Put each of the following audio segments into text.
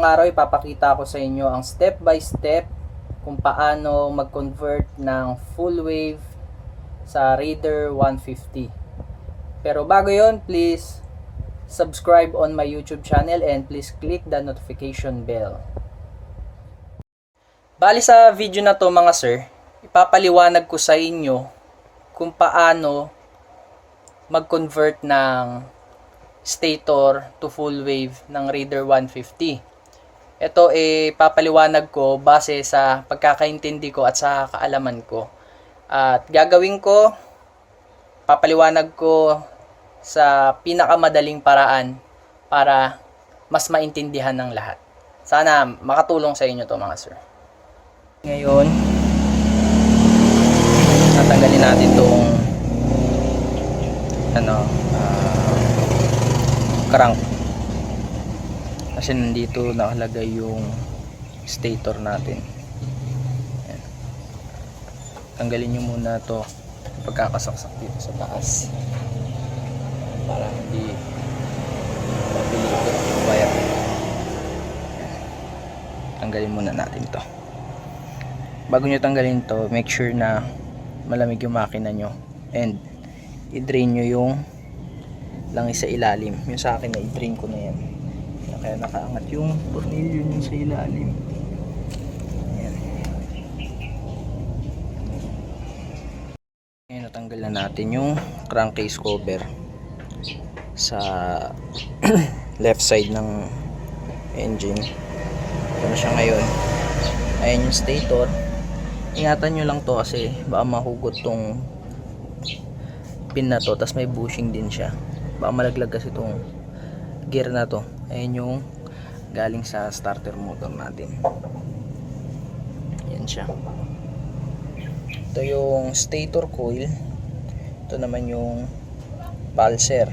Ngayong araw ipapakita ko sa inyo ang step by step kung paano mag-convert ng full wave sa Raider 150. Pero bago yon, please subscribe on my YouTube channel and please click the notification bell. Bali sa video na to mga sir, ipapaliwanag ko sa inyo kung paano mag-convert ng stator to full wave ng Raider 150. Ito papaliwanag ko base sa pagkakaintindi ko at sa kaalaman ko. At gagawin ko, papaliwanag ko sa pinakamadaling paraan para mas maintindihan ng lahat. Sana makatulong sa inyo to mga sir. Ngayon, natanggalin natin itong crank. Kasi nandito nakalagay yung stator natin. Ayan. Tanggalin nyo muna to pagkakasaksak dito sa taas para hindi mapilito yung wire. Tanggalin muna natin to. Bago nyo tanggalin to, make sure na malamig yung makina nyo and i-drain nyo yung langis sa ilalim. Yung sa akin na i-drain ko na yan. Kaya nakaangat yung tornilyo nyo sa ilalim. Ayan. Ngayon natanggal na natin yung crankcase cover sa left side ng engine. Ito na siya ngayon. Ayan yung stator. Ingatan nyo lang to kasi baka mahugot tong pin na to. Tapos may bushing din siya. Baka malaglag kasi itong gear na to. Ayan yung galing sa starter motor natin. Yan siya. Ito yung stator coil. Ito naman yung pulser.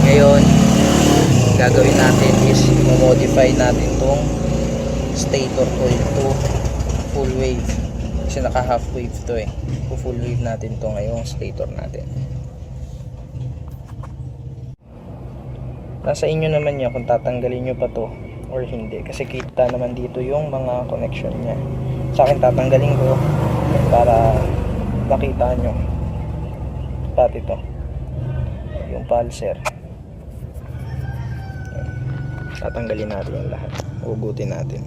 Ngayon gagawin natin is modify natin tong stator coil to full wave. Kasi naka half wave to full wave natin to ngayong stator natin. Nasa inyo naman yan kung tatanggalin nyo pa to or hindi, kasi kita naman dito yung mga connection nya. Sa akin tatanggalin ko para makita nyo pati to yung pulser. Tatanggalin natin yung lahat, ugutin natin.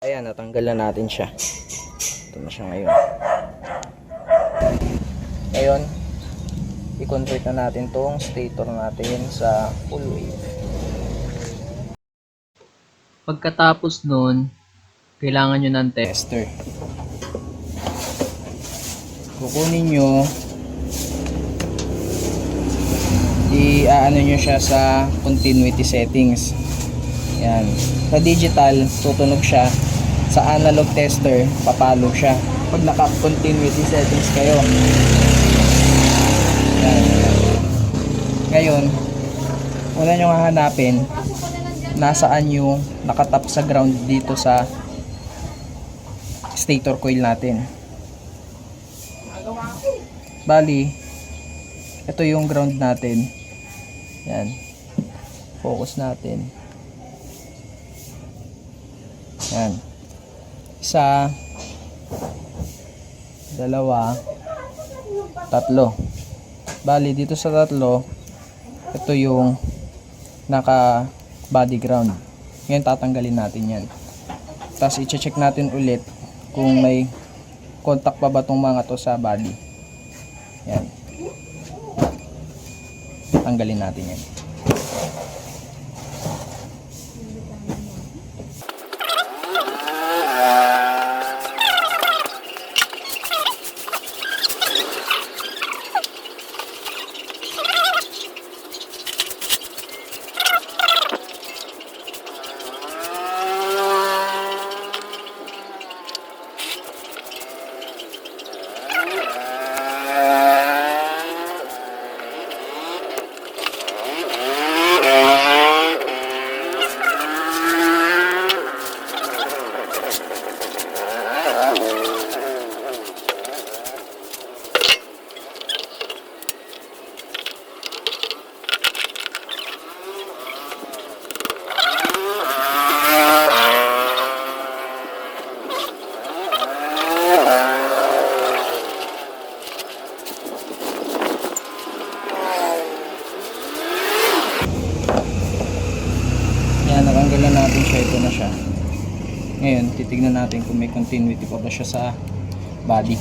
Ayan, natanggal na natin siya. Ito na siya ngayon. Ngayon, i-convert na natin tong stator natin sa full wave. Pagkatapos nun, kailangan nyo ng tester. Kukunin nyo, i-aano nyo siya sa continuity settings. Yan. Sa digital, tutunog siya. Sa analog tester, papalo siya. Pag naka-continuity settings kayo. Yan. Ngayon, una nyo hahanapin nasaan yung nakatap sa ground dito sa stator coil natin. Bali, ito yung ground natin. Yan. Focus natin. Yan. Isa, dalawa, tatlo. Bali, dito sa tatlo, ito yung naka body ground. Ngayon tatanggalin natin yan. Tapos i-check natin ulit kung may contact pa ba itong mga to sa body. Yan. Tanggalin natin yan. natin siya, ito na siya. Ngayon, titignan natin kung may continuity pa ba siya sa body.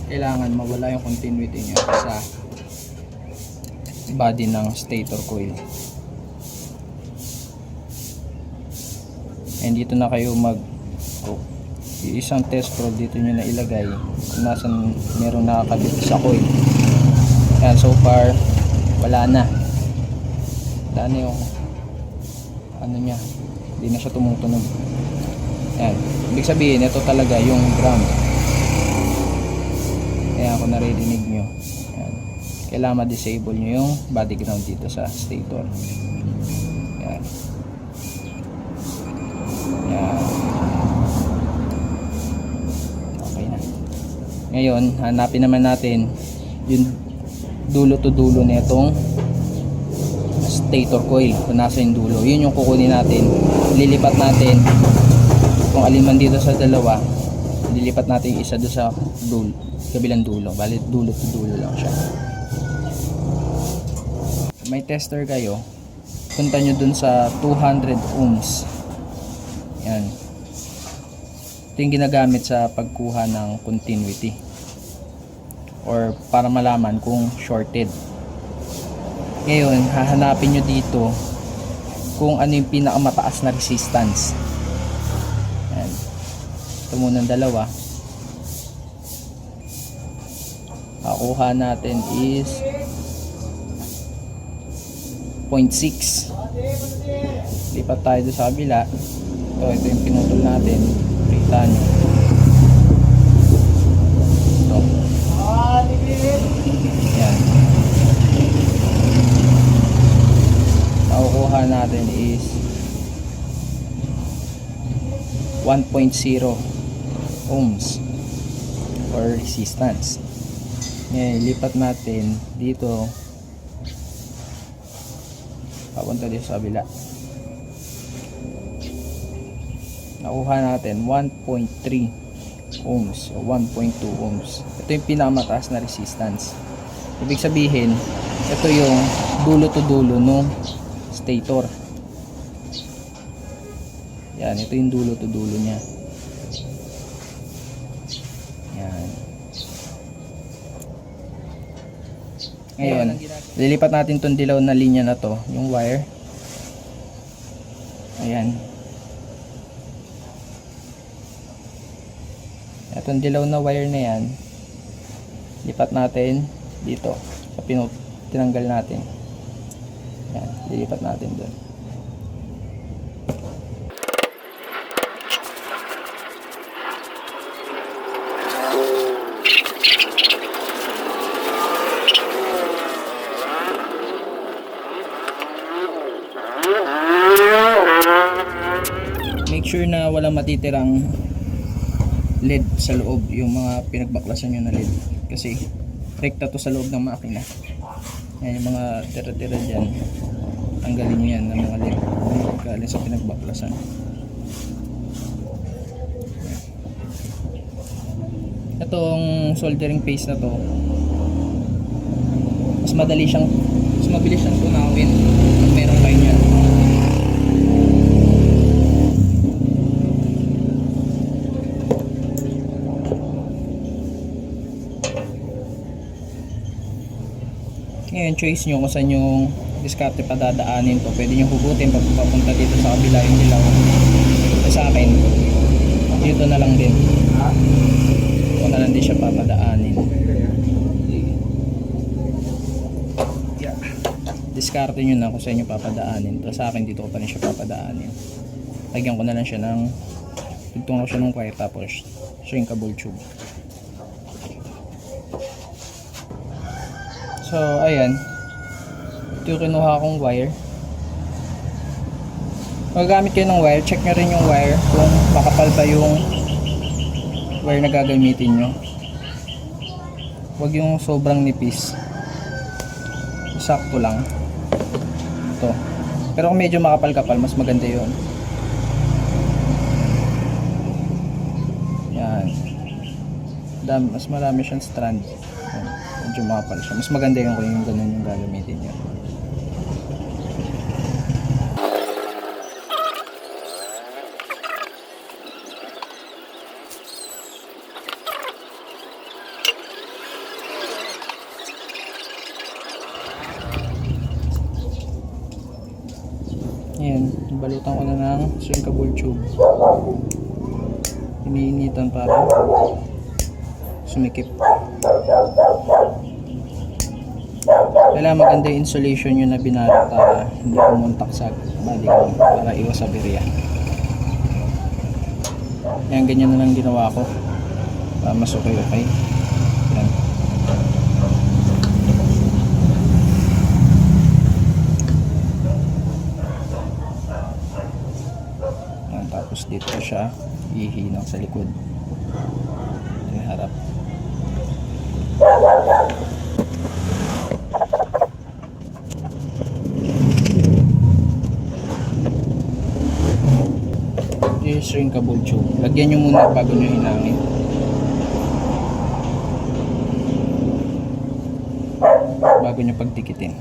Kailangan mawala yung continuity niya sa body ng stator coil. And dito na kayo yung isang test probe dito nyo na ilagay kung nasan meron nakakabit sa coil. Yan, so far wala na yung ano niya, hindi na siya tumutunog. Yan, ibig sabihin ito talaga yung ground. Kaya kung naririnig nyo, yan, kailangan ma-disable nyo yung body ground dito sa stator. Yan. Yan. Okay na. Ngayon, hanapin naman natin yung dulo to dulo nitong stator coil. Kung nasa yung dulo, yun yung kukunin natin. Lilipat natin kung aliman dito sa dalawa. Lilipat natin yung isa doon sa dulo, kabilang dulo. Bali dulo to dulo lang siya. Kung may tester kayo, punta nyo dun sa 200 ohms. Yan. Ito yung ginagamit sa pagkuha ng continuity or para malaman kung shorted. Ngayon, hahanapin nyo dito kung ano yung pinakamataas na resistance. Yan. Ito muna ng dalawa. Kakuha natin is 0.6. Lipat tayo doon sa kabila. Ito yung pinutol natin. Kita nyo. Ito. Yan. Nakukuha natin is 1.0 ohms or resistance. Ngayon, lipat natin dito papunta dito sa kabila. Nakuha natin 1.3 ohms o 1.2 ohms. Ito yung pinakamataas na resistance. Ibig sabihin, ito yung dulo to dulo ng stator. Yan, ito yung dulo to dulo niya. Yan. Ngayon, lilipat natin tong dilaw na linya na to, yung wire. Ayan. Itong dilaw na wire na yan, lipat natin dito sa tinanggal natin. Yan, lilipat natin doon. Make sure na walang matitirang LED sa loob, yung mga pinagbaklasan nyo na LED, kasi rekta to sa loob ng makina. Yan, yung mga tira-tira dyan, tanggalin nyo yan ng mga LED galing sa pinagbaklasan. Itong soldering paste na to, mas mabilis siyang tunawin pag meron kayo nyan. Ngayon, choice nyo kung saan yung diskarte pa dadaanin to. Pwede nyo hugutin papunta dito sa kabila yung dilaw. Sa akin, dito na lang din. Kung na lang din siya papadaanin. Diskarte nyo na kung saan nyo papadaanin to. Sa akin, dito ko pa rin siya papadaanin. Lagyan ko na lang siya ng tugtungan ko siya ng wire, tapos shrinkable tube. So, ayan. Ito yung kinuha kong wire. Magagamit kayo ng wire, check nyo rin yung wire kung makapal ba yung wire na gagamitin nyo. Huwag yung sobrang nipis. Sakto lang. Ito. Pero kung medyo makapal-kapal, mas maganda yun. Yan. Mas marami siyang strand. Medyo makapal siya. Mas maganda yung kung yung ganun yung gagamitin nyo. babalutan ko na ng shrinkable tube. Iniinitan para sumikip. Kailangan maganda yung insulation yun na binalot para hindi pumuntak sa body ko, para iwas sa birya. Yan, ganyan na lang ginawa ko para mas okay. Yan. Yan, tapos dito siya ihinang sa likod. Yung harap. Yung shrinkable tube. Lagyan nyo muna bago nyo hinangin. Bago nyo pagtikitin.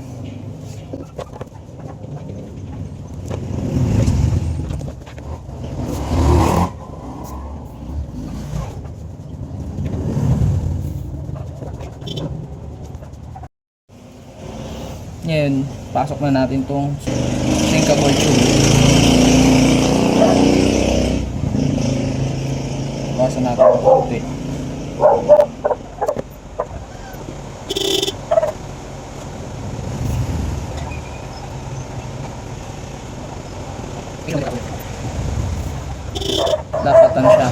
Ngayon, pasok na natin tong shrinkable tube. Bawasan natin ng konti. Dapat siya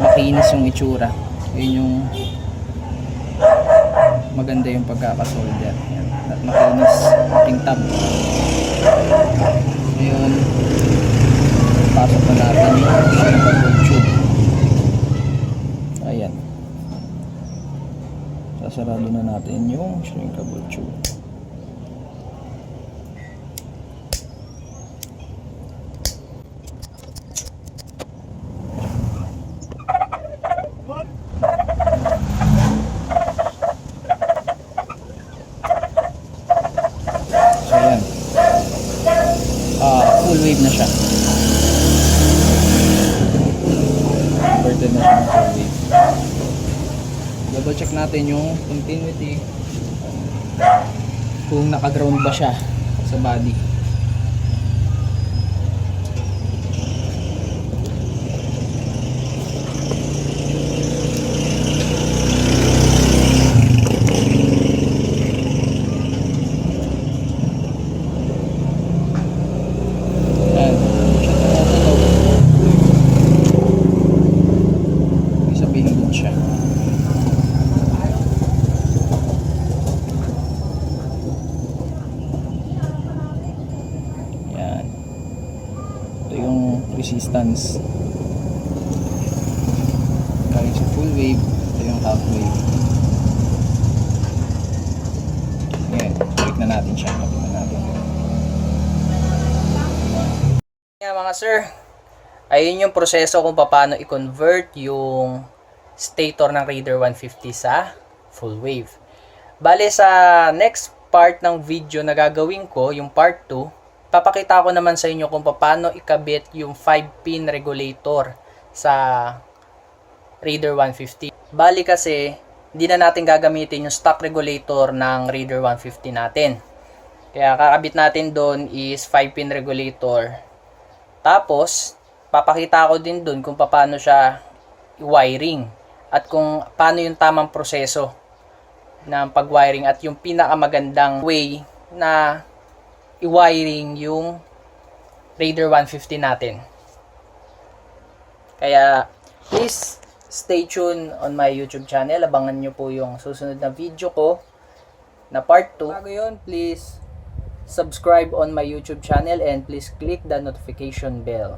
makinis yung itsura. Yun yung maganda yung pagkakasolder. Yan. At makinis ating tab. Ngayon, pasok na natin yung shrinkable tube. Ayan. Sasarado na natin yung shrinkable tube. So ayan. Full wave na siya. Converted na siya ng full wave. Double check natin yung continuity, kung naka-ground ba siya sa body. Resistance galing sa full wave, ito yung half wave. Ngayon, check na natin siya. Mga sir, ayun yung proseso kung paano i-convert yung stator ng Raider 150 sa full wave. Bale, sa next part ng video na gagawin ko, yung part 2, papakita ko naman sa inyo kung paano ikabit yung 5-pin regulator sa Raider 150. Bali kasi, hindi na natin gagamitin yung stock regulator ng Raider 150 natin. Kaya kakabit natin doon is 5-pin regulator. Tapos, papakita ko din doon kung paano siya i-wiring at kung paano yung tamang proseso ng pag-wiring at yung pinakamagandang way na i-wiring yung Raider 150 natin. Kaya please stay tuned on my YouTube channel. Abangan nyo po yung susunod na video ko na part 2. Bago yun, please subscribe on my YouTube channel and please click the notification bell.